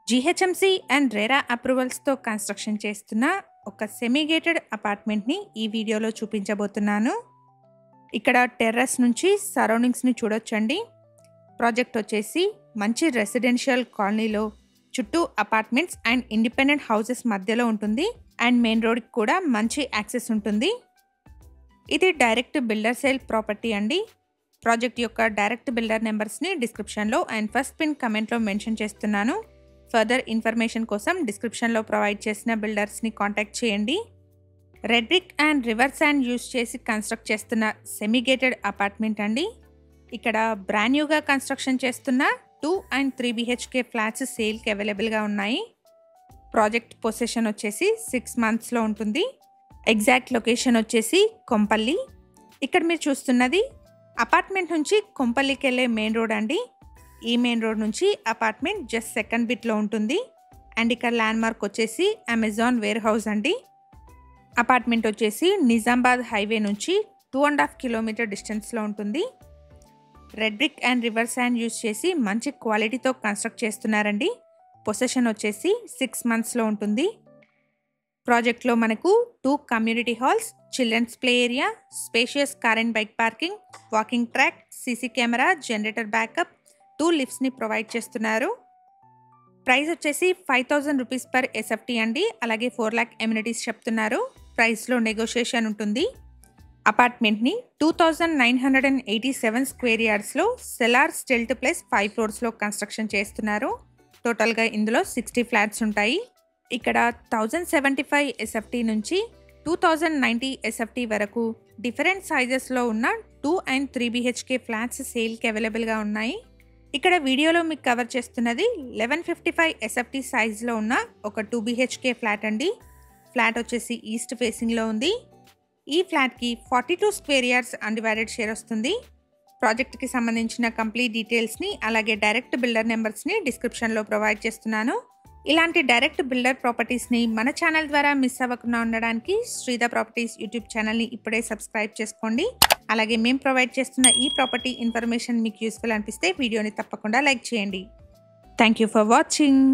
GHMC and RERA అప్రూవల్స్తో construction చేస్తున్న ఒక semi gated అపార్ట్మెంట్ని ఈ వీడియోలో చూపించబోతున్నాను. ఇక్కడ టెర్రస్ నుంచి సరౌండింగ్స్ని చూడొచ్చండి. ప్రాజెక్ట్ వచ్చేసి మంచి రెసిడెన్షియల్ కాలనీలో చుట్టూ అపార్ట్మెంట్స్ అండ్ ఇండిపెండెంట్ హౌసెస్ మధ్యలో ఉంటుంది. అండ్ మెయిన్ రోడ్కి కూడా మంచి యాక్సెస్ ఉంటుంది. ఇది డైరెక్ట్ బిల్డర్ సేల్ ప్రాపర్టీ అండి. ప్రాజెక్ట్ యొక్క డైరెక్ట్ బిల్డర్ నెంబర్స్ని డిస్క్రిప్షన్లో అండ్ ఫస్ట్ పిన్ కమెంట్లో మెన్షన్ చేస్తున్నాను. ఫర్దర్ ఇన్ఫర్మేషన్ కోసం డిస్క్రిప్షన్లో ప్రొవైడ్ చేసిన బిల్డర్స్ని కాంటాక్ట్ చేయండి. Red brick and river sand use చేసి కన్స్ట్రక్ట్ చేస్తున్న సెమీ గేటెడ్ అపార్ట్మెంట్ అండి. ఇక్కడ బ్రాండ్ న్యూగా కన్స్ట్రక్షన్ చేస్తున్న 2 and 3 BHK ఫ్లాట్స్ సేల్కి అవైలబుల్గా ఉన్నాయి. ప్రాజెక్ట్ పొసెషన్ వచ్చేసి 6 monthsలో ఉంటుంది. ఎగ్జాక్ట్ లొకేషన్ వచ్చేసి కొంపల్లి. ఇక్కడ మీరు చూస్తున్నది అపార్ట్మెంట్ నుంచి కొంపల్లికి వెళ్ళే మెయిన్ రోడ్ అండి. ఈ మెయిన్ రోడ్ నుంచి అపార్ట్మెంట్ జస్ట్ సెకండ్ బిట్లో ఉంటుంది. అండ్ ఇక్కడ ల్యాండ్ మార్క్ వచ్చేసి అమెజాన్ వేర్ హౌస్ అండి. అపార్ట్మెంట్ వచ్చేసి నిజామాబాద్ హైవే నుంచి 2.5 kilometer డిస్టెన్స్లో ఉంటుంది. Red brick and river sand use చేసి మంచి క్వాలిటీతో కన్స్ట్రక్ట్ చేస్తున్నారండి. పొసెషన్ వచ్చేసి 6 monthsలో ఉంటుంది. ప్రాజెక్ట్లో మనకు 2 community halls, children's play area, spacious car and bike parking, walking track, CC camera, generator backup, 2 లిఫ్ట్స్ని ప్రొవైడ్ చేస్తున్నారు. ప్రైస్ వచ్చేసి 5,000 రూపీస్ పర్ ఎస్ఎఫ్టీ అండి. అలాగే 4 lakh ఎమ్యూనిటీస్ చెప్తున్నారు. ప్రైస్లో నెగోషియేషన్ ఉంటుంది. అపార్ట్మెంట్ని 2,987 square yardsలో cellar stilt plus 5 floors construction చేస్తున్నారు. టోటల్గా ఇందులో 60 ఫ్లాట్స్ ఉంటాయి. ఇక్కడ 1,075 ఎస్ఎఫ్టీ నుంచి 2,090 ఎస్ఎఫ్టీ వరకు డిఫరెంట్ సైజెస్లో ఉన్న 2 and 3 BHK ఫ్లాట్స్ సేల్కి అవైలబుల్గా ఉన్నాయి. ఇక్కడ వీడియోలో మీకు కవర్ చేస్తున్నది 1155 ఎస్ఎఫ్టీ సైజ్లో ఉన్న ఒక 2 BHK ఫ్లాట్ అండి. ఫ్లాట్ వచ్చేసి ఈస్ట్ ఫేసింగ్లో ఉంది. ఈ ఫ్లాట్కి 42 square yards అన్డివైడెడ్ షేర్ వస్తుంది. ప్రాజెక్ట్కి సంబంధించిన కంప్లీట్ డీటెయిల్స్ని అలాగే డైరెక్ట్ బిల్డర్ నెంబర్స్ని డిస్క్రిప్షన్లో ప్రొవైడ్ చేస్తున్నాను. ఇలాంటి డైరెక్ట్ బిల్డర్ ప్రాపర్టీస్ని మన ఛానల్ ద్వారా మిస్ అవ్వకుండా ఉండడానికి శ్రీధ ప్రాపర్టీస్ యూట్యూబ్ ఛానల్ని ఇప్పుడే సబ్స్క్రైబ్ చేసుకోండి. అలాగే మేము ప్రొవైడ్ చేస్తున్న ఈ ప్రాపర్టీ ఇన్ఫర్మేషన్ మీకు యూస్ఫుల్ అనిపిస్తే వీడియోని తప్పకుండా లైక్ చేయండి. Thank you for watching.